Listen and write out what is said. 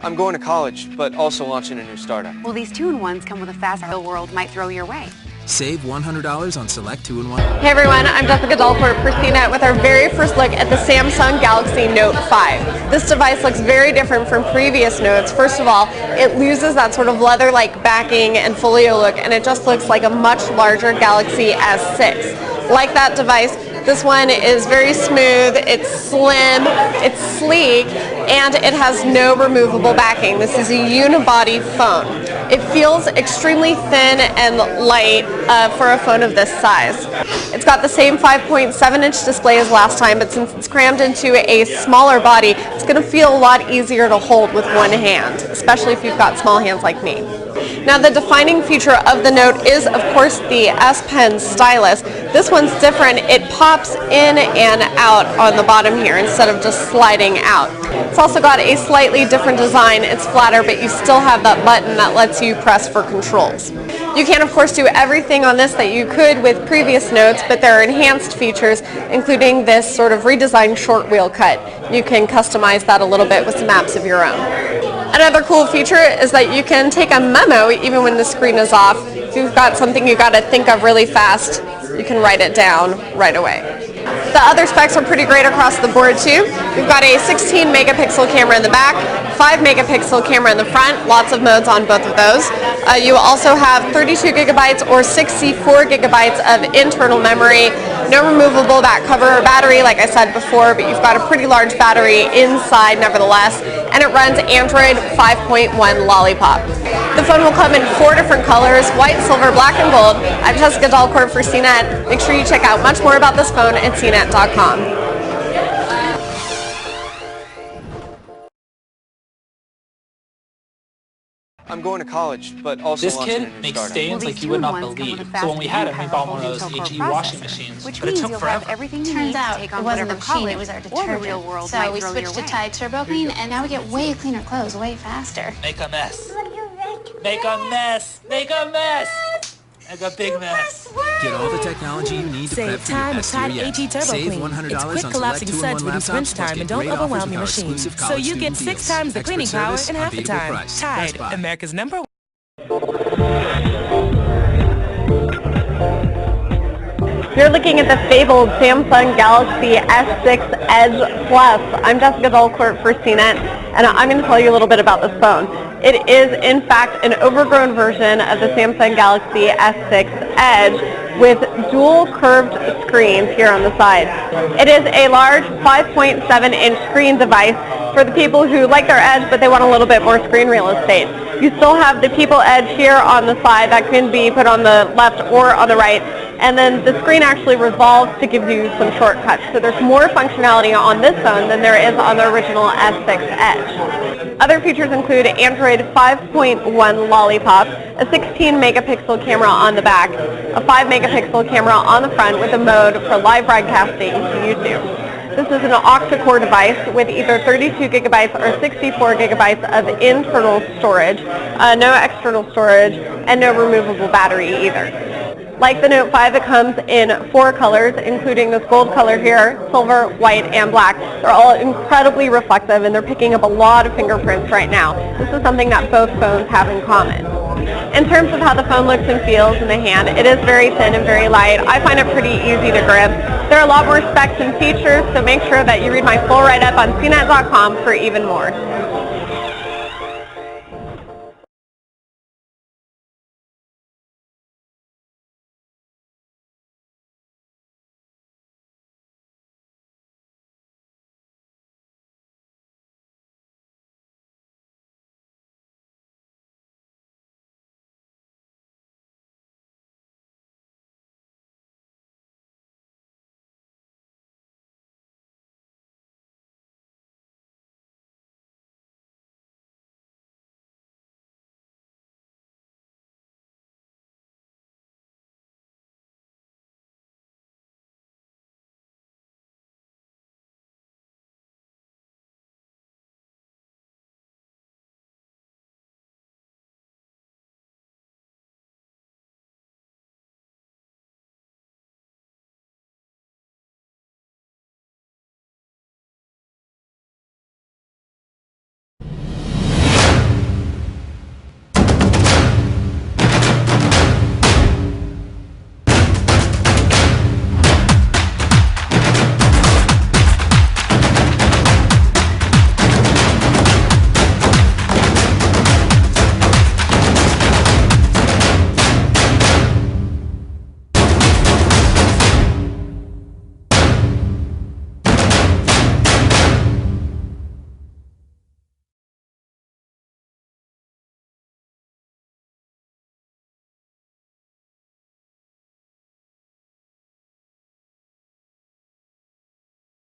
I'm going to college, but also launching a new startup. Well, these 2-in-1s come with a fast the world might throw your way. Save $100 on select 2-in-1. Hey everyone, I'm Jessica Dahlcourt for CNET with our very first look at the Samsung Galaxy Note 5. This device looks very different from previous Notes. First of all, it loses that sort of leather-like backing and folio look, and it just looks like a much larger Galaxy S6. Like that device, this one is very smooth, it's slim, it's sleek, and it has no removable backing. This is a unibody phone. It feels extremely thin and light for a phone of this size. It's got the same 5.7-inch display as last time, but since it's crammed into a smaller body, it's going to feel a lot easier to hold with one hand, especially if you've got small hands like me. Now, the defining feature of the Note is, of course, the S Pen stylus. This one's different. It pops in and out on the bottom here instead of just sliding out. It's also got a slightly different design. It's flatter, but you still have that button that lets you press for controls. You can, of course, do everything on this that you could with previous Notes, but there are enhanced features, including this sort of redesigned short wheel cut. You can customize that a little bit with some apps of your own. Another cool feature is that you can take a memo even when the screen is off. If you've got something you got to think of really fast, you can write it down right away. The other specs are pretty great across the board too. We've got a 16 megapixel camera in the back, 5 megapixel camera in the front, lots of modes on both of those. You also have 32 gigabytes or 64 gigabytes of internal memory, no removable back cover or battery like I said before, but you've got a pretty large battery inside nevertheless, and it runs Android 5.1 Lollipop. The phone will come in 4 different colors, white, silver, black, and gold. I'm Jessica Dahlcourt for CNET. Make sure you check out much more about this phone at cnet.com. I'm going to college, but also This launching a kid new makes startup. stains like you would not believe. So when we had him, we bought one of those HE washing machines. Which But it means took you'll forever. have everything you Turns need to out take it on wasn't whatever the machine, college it was our or the detergent. real world So might we throw switched your to way. Tide Turbo Clean, and now we get way cleaner clothes way faster. Make a mess. Make a mess. Make a mess. Make a big mess. Get all the technology you need to prep Save for your time with S Series Tide X. AG Turbo Save Clean. $100 It's quick on collapsing select suds 2-in-1 reduce laptops, rinse plus time get and don't great offers overwhelm with your our machine. exclusive So college you get student 6 deals. times the Expert cleaning power service, in half the unbeatable time. price. Tide, Best Buy. America's #1. You're looking at the fabled Samsung Galaxy S6 Edge Plus. I'm Jessica Dahlcourt for CNET, and I'm going to tell you a little bit about this phone. It is, in fact, an overgrown version of the Samsung Galaxy S6 Edge with dual curved screens here on the side. It is a large 5.7-inch screen device for the people who like their Edge, but they want a little bit more screen real estate. You still have the People Edge here on the side that can be put on the left or on the right, and then the screen actually revolves to give you some shortcuts. So there's more functionality on this phone than there is on the original S6 Edge. Other features include Android 5.1 Lollipop, a 16 megapixel camera on the back, a 5 megapixel camera on the front with a mode for live broadcasting to YouTube. This is an octa-core device with either 32 gigabytes or 64 gigabytes of internal storage, no external storage, and no removable battery either. Like the Note 5, it comes in 4 colors, including this gold color here, silver, white, and black. They're all incredibly reflective, and they're picking up a lot of fingerprints right now. This is something that both phones have in common. In terms of how the phone looks and feels in the hand, it is very thin and very light. I find it pretty easy to grip. There are a lot more specs and features, so make sure that you read my full write-up on cnet.com for even more.